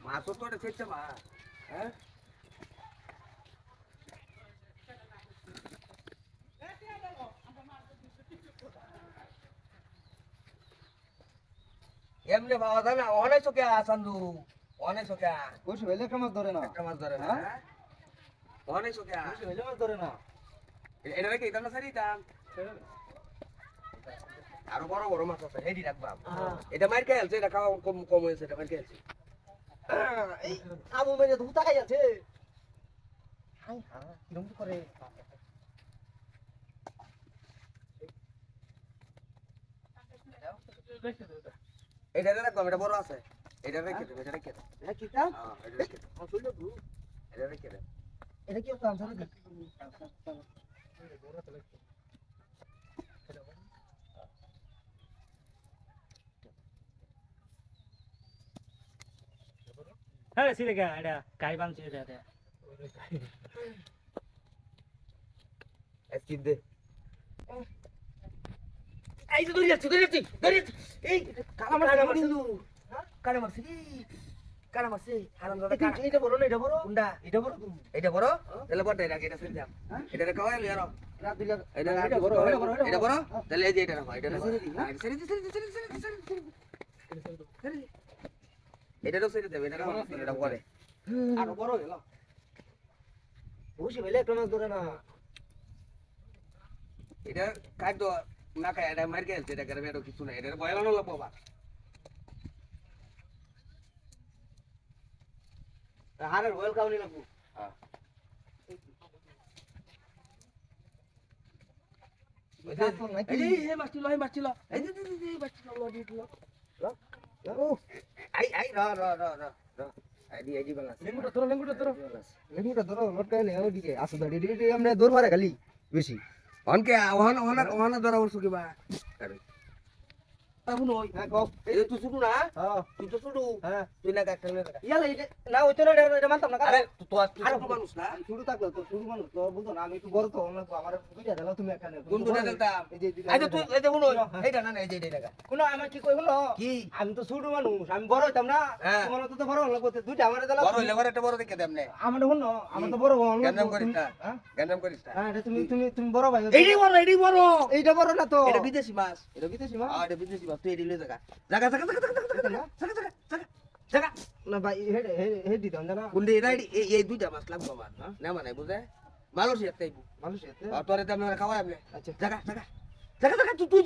মাছ তো এটা চেষ্টা মা হ্যাঁ এমনি বাবা দাদা অনেক চোখে আসান্দু অনেক চোখে বসে হইলে একটা মাছ ধরে না একটা মাছ ধরে না অনেক চোখে বসে হইলে মাছ ধরে না এটা রেখে এটা না সারি দাম আরো বড় বড় মাছ আছে হেডি রাখবা এটা মার খেলছে এটা খাওয়া কম কম হয়েছে এটা মার খেলছে এই আবু মেরে তো তাকাই আছে হাই হা কিরম করে এটা রাখবা এটা বড় আছে এটা রেখে দে এটা রেখে দে হ্যাঁ কি কাম এটা রেখে দে আসলে তো এটা রেখে দে এটা কি কাম জানি হ্যাঁ সিরে গা এটা কাই বানছে এটা স্কিপ দে এই তো দড়ি এই কানা মারছি তুই কানা মারছি কানা মারছি হারাম দাদা কানা এটা বড় না এটা বড় কুন্ডা এটা বড় তুমি এটা বড় তাহলে বড় এটা এটা সেট দাও এটা খাওয়া লিয়ার রাত দিলা এটা বড় এটা বড় তাহলে এই যে এটা রাখো এটা রাখো এটা তো সেট দেবে এটা রাখো এটা পরে আর বড় হইল বসে হইলে একটা মাছ ধরে না এটা খাদ্য না খায় এটা মার খেলছে এটা করে এটা কিছু না এটা বয়লানো লাগবো বা হারের বয়েল কাউনি লাগবো হ্যাঁ এই মাছটি লো এই মাছটি লো এই মাছটি লো আই র আইডি বাংলা লেঙ্গুটা ধরো লটকাই নে ওদিকে আসো দাঁড়িয়ে দিকে আমরা দৌড় মারে খালি বেশি অনকে ওহানা ধরা বলছো কিবা তাবুন ওই হ্যাঁ কও এই তুই শুরু না হ্যাঁ তুই তো শুরু হ্যাঁ তুই না কাটতে না ইয়ালা না ওইতো না এটা মানতাম না আরে তো আর মানুষ না শুরু থাকলো তো শুরু মানুষ তো বুঝো না আমি একটু বড় তো আমার বুঝা দিলাম তুমি এখানে কোন দুটা দিতাম এই যে আচ্ছা তুই এই দেখুন এইটা না এই যে এইটা কোন আমার কি কই হলো কি আমি তো ছোট মানুষ আমি বড় হইতাম না হ্যাঁ। তোমার তো বড় হলো কত দুইটা আমার দিলাম বড় হইলে বড় একটা বড় দেখে দেমনে আমার হলো আমার তো বড় হলো গঞ্জাম করিস না হ্যাঁ গঞ্জাম করিস না হ্যাঁ তুমি বড় ভাই এইটাই বড় এইটা বড় না তো এটা বিদেশি মাছ এটা বিদেশি মাছ এটা বিদেশি মাছ তুই এডিলে জায়গা জায়গা না ভাই হে দিতাম জানা কোনটি এটা এই দুইটা মাছ লাগবে আমার না মানে বুঝে মালয়েশিয়া তাইবো মানুষ এতে তোরে দাম খাওয়া আমলে আচ্ছা জায়গা তুই